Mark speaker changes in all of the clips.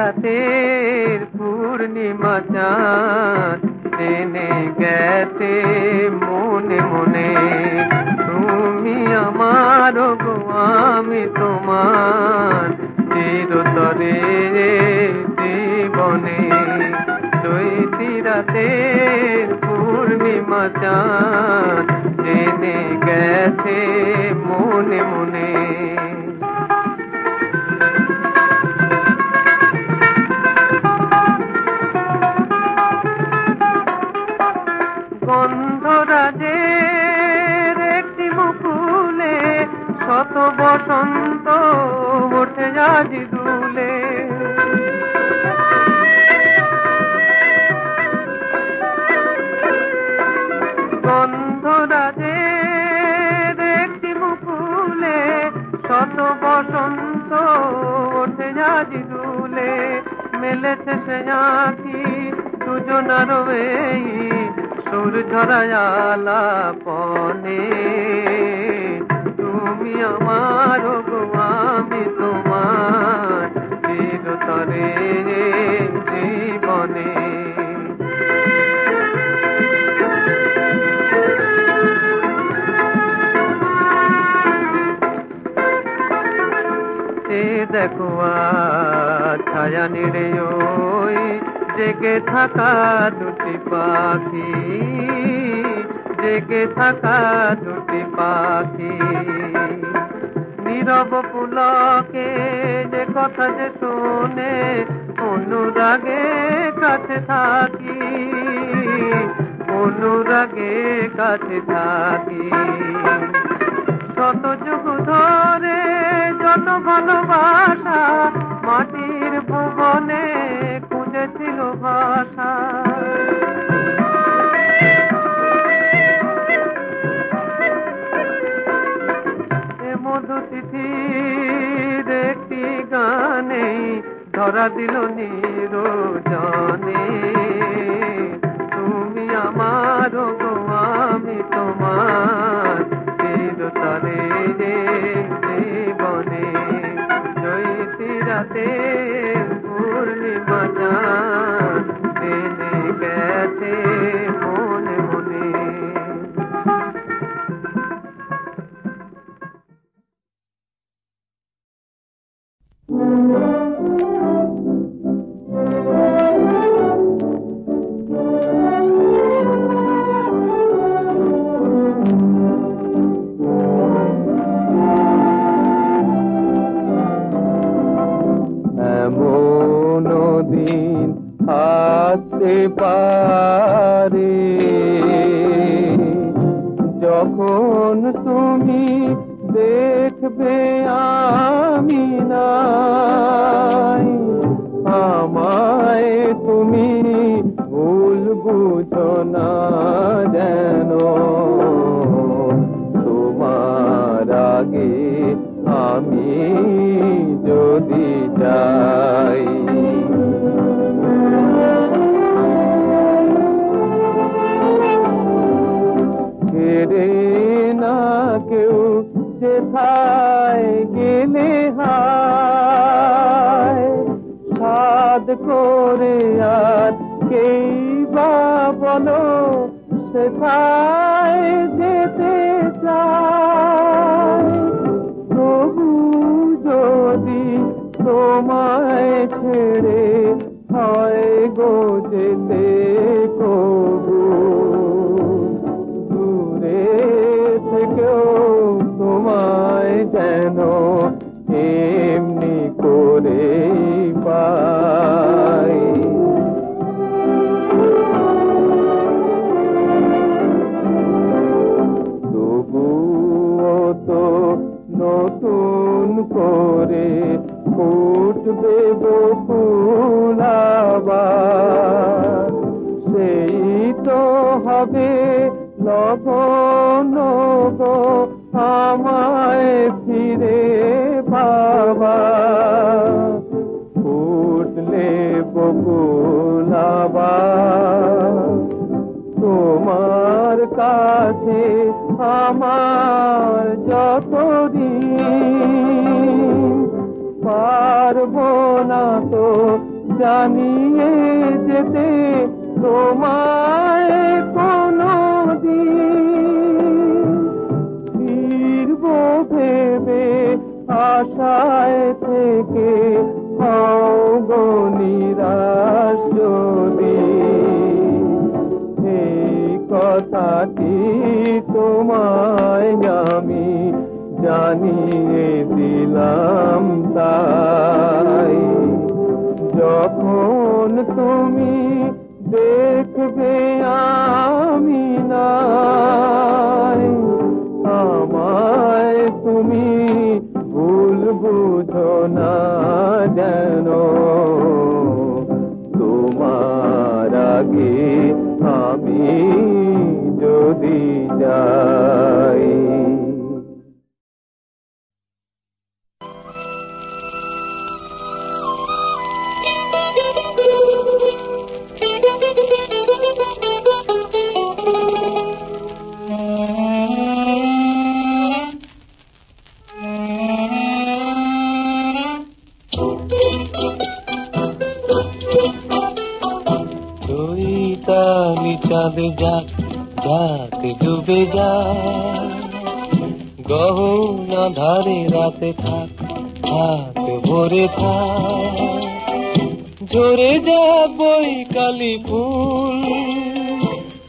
Speaker 1: রাতের পূর্ণিমা চাঁদ জেনে গেছে মনে মনে, তুমি আমার গো আমি তোমার চিরতরে জীবনে। চৈতি রাতের পূর্ণিমা চাঁদ জেনে গেছে মনে মনে। গন্ধরাজের একটি মুকুলে শত বসন্ত ওঠে আজি দুলে। গন্ধরাজের একটি মুকুলে শত বসন্ত ওঠে আজি দুলে। মেলেছে সে আঁখি দুজনার এই সুর ঝরায়ালা পনে, তুমি আমার গো আমি তোমার চিরতরে জীবনে। দেখো ছায়া নেড়ে ওই জেগে থাকা দুটি পাখি, জেগে থাকা দুটি পাখি। নীরব পুলকে যে কথা যে শোনে অনুরাগে কাছে থাকি, অনুরাগে কাছে থাকি। শত যুগ ধরে যত ভালোবাসা মাটির ভুবনে খুঁজেছিল ভাষা। এ মধু তিথির একটি গানে ধরা দিল নিরজনে, তুমি আমার গো আমি তোমার চিরতরে জীবনে। চৈতি রাতের পূর্ণিমা চাঁদ জেনে গেছে মনে মনে। আসতে পারে যখন তুমি দেখবে আমি নাই, আমায় তুমি ভুল বুঝো না যেন, তোমার আগে আমি যদি যাই। না কেউ যেথায় গেলে হায় সাধ করে আর কেই বা বলো সেথায় যেতে চায়। তবু যদি তোমায় ছেড়ে হয় গো যেতে কবু, তোমায় যেন এমনি করে পাই। তবুও তো নতুন করে ফুটবে বকুল আবার, সেই তো হবে লগন গো আমায় ফিরে পাবা। ফুটলে বকুল আবার তোমার কাছে আমার যত ঋণ, পারবো না তো জানিয়ে যেতে তোমায় কোনদিন ফিরব ভেবে আশায় থেকে হও গো নিরাশ যদি এই কথাটি তোমায় আমি জানিয়ে দিলাম তাই যখন তুমি দেখবে আমি নাই আমায় তুমি ভুল বুঝো না যেন তোমার আগে আমি যদি যাই।
Speaker 2: চৈতালি চাঁদ যাক যাক ডুবে যা গহনা ধারে রাতে থাক থাক ভরে থাক ঝরে যা বৈকালি ফুল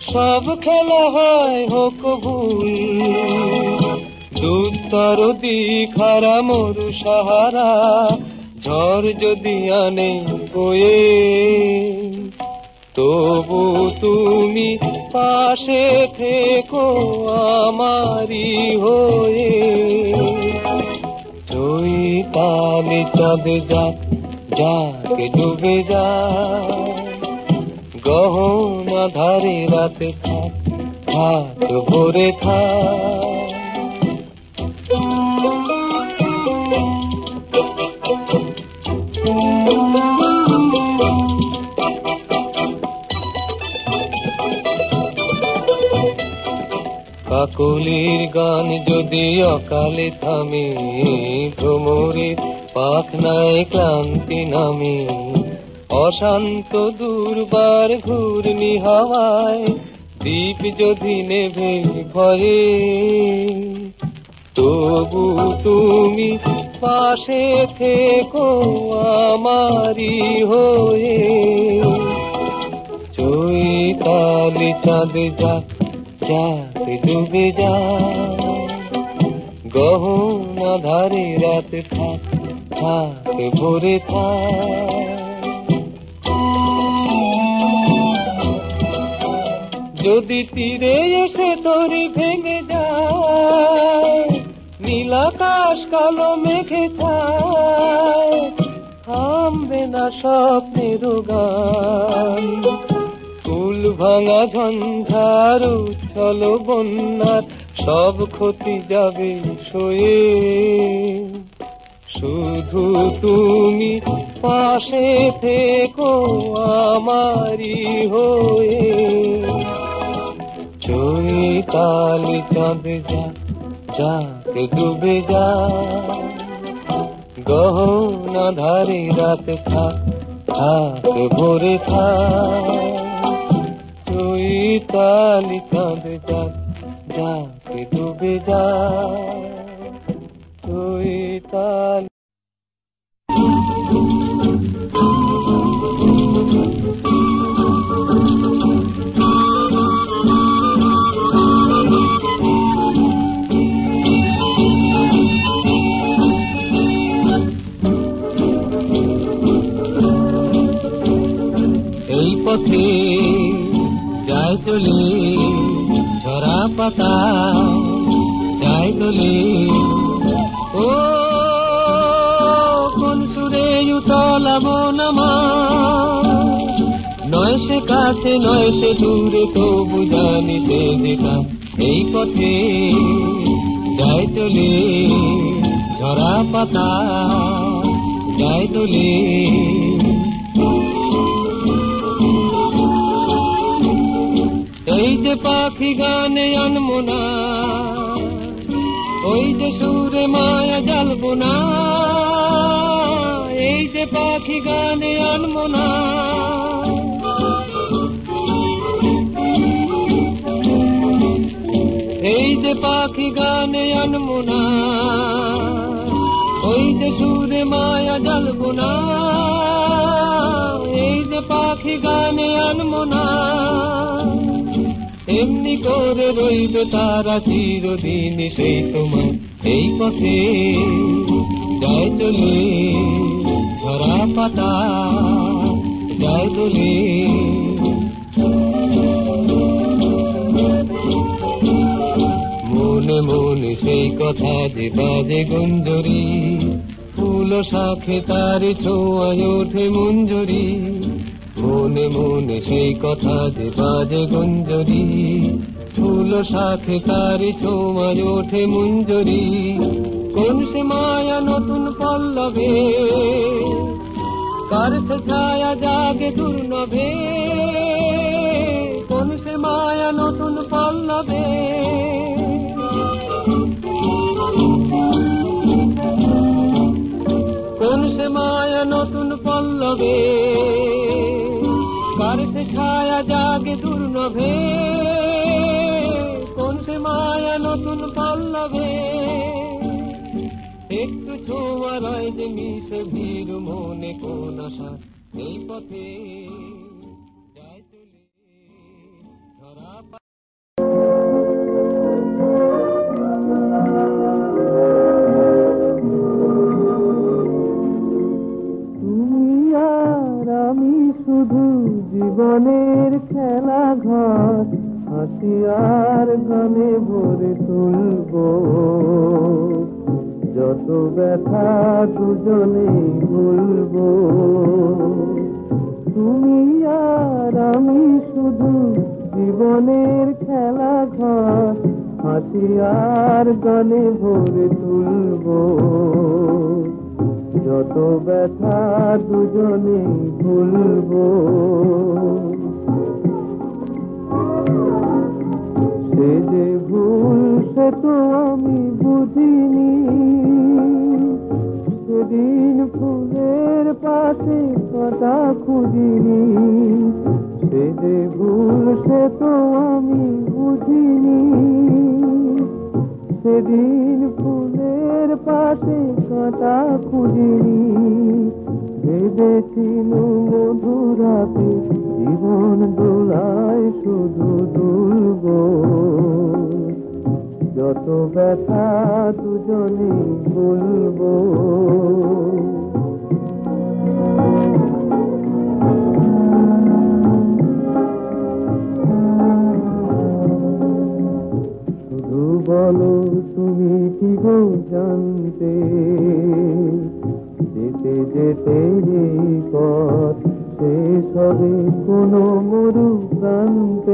Speaker 2: সব খেলা হয় হোক ভুল দুস্তর দিখারা মরু সাহারা ঝড় যদি আনে বয়ে তবু তুমি পাশে থেকো আমারি হয়ে চৈতালি চাঁদ যাক যাক ডুবে যা গহনা ধারে রাতে থাক থাক ভরে থাক কাকলির গান যদি অকালে থামে ভ্রমরের পাখনায় ক্লান্তি নামে অশান্ত দুর্বার ঘূর্ণি হাওয়ায় দীপ যদি নেভে ভয়ে তবু তুমি পাশে থেকো আমারি হয়ে চৈতালি চাঁদ যাক যাক ডুবে যা গহনা ধারে রাত থাক থাক ভরে থাক যদি তীরে এসে দড়ি ভেঙে যায় নীলাকাশ কালো মেঘে ছায় থামবে না স্বপ্নের গান ফুল ভাঙা ঝঞ্ঝার উচ্ছল বন্যার সব ক্ষতি যাবে সয়ে শুধু তুমি পাশে থেকো আমারি হয়ে চৈতালি চাঁদ যাক যাক ডুবে যা গহনা ধারে রাত থাক থাক ভরে থাক চৈতালি চাঁদ যাক যাক ডুবে যা চৈতালি এই পথে যায় চলে ঝরা পাতা যায় চলে ও কোন সুরে উতলাবো নামা নয় সে কাছে নয় সে দূরে তবু জানি সে দেখা এই পথে যায় চলে ঝরা পাতা যায় চলে এই যে পাখি গানে আনবো না ওই যে সুরে মায়া জ্বালবো না এই যে পাখি গানে আনবো না, এই যে পাখি গানে আনবো না, ওই যে সুরে মায়া জ্বালবো না, এই যে পাখি গানে আনবো না, এমনি করে রইবে তারা চিরদিন সেই তোমার এই পথে যায় চলে ঝরা পাতা যায় চলে। মনে মনে সেই কথা যে বাজে গুঞ্জরি, ফুল শাখে তারি ছোঁয়ায় ওঠে মঞ্জরি, মনে মনে সেই কথা যে বাজে গুঞ্জরি, ফুল শাখে তারি ছোঁয়ায় ওঠে মঞ্জরি। কোন সে মায়া নতুন পল্লবে, কার সে ছায়া জাগে দুর্নভে, কোন সে মায়া নতুন পল্লবে, কোন সে মায়া নতুন পল্লবে, কার সে ছায়া জাগে দুর্নভে, কোন সে মায়া নতুন পল্লবে। একটু ছোঁয়া রয় যে মিশে ভিড় মনে কোন আশা এই পথে যায় চলে ধরা।
Speaker 1: তুমি আর আমি শুধু জীবনের খেলা ঘর, হাসি আর গানে ভরে তুলবো, যত ব্যথা দুজনেই ভুলবো। তুমি আর আমি শুধু জীবনের খেলা ঘর, হাসি আর গানে ভরে তুলবো, যত ব্যথা দুজনেই ভুলবো। সে যে ভুল সে তো আমি বুঝিনি, সেদিন ফুলের পাশে কথা খুঁজিনি, সে যে ভুল সে তো আমি বুঝিনি, সেদিন ফুলের পাশে কথা খুঁজিনি। ভেবেছিল মধুরাতে জীবন দোলায় শুধু দুলবো, যত ব্যথা দুজনে বলবো। শুধু বলো তুমি কি গো জানতে, যেতে যেতে এই পথ শেষ হবে কোনো মরু প্রান্তে।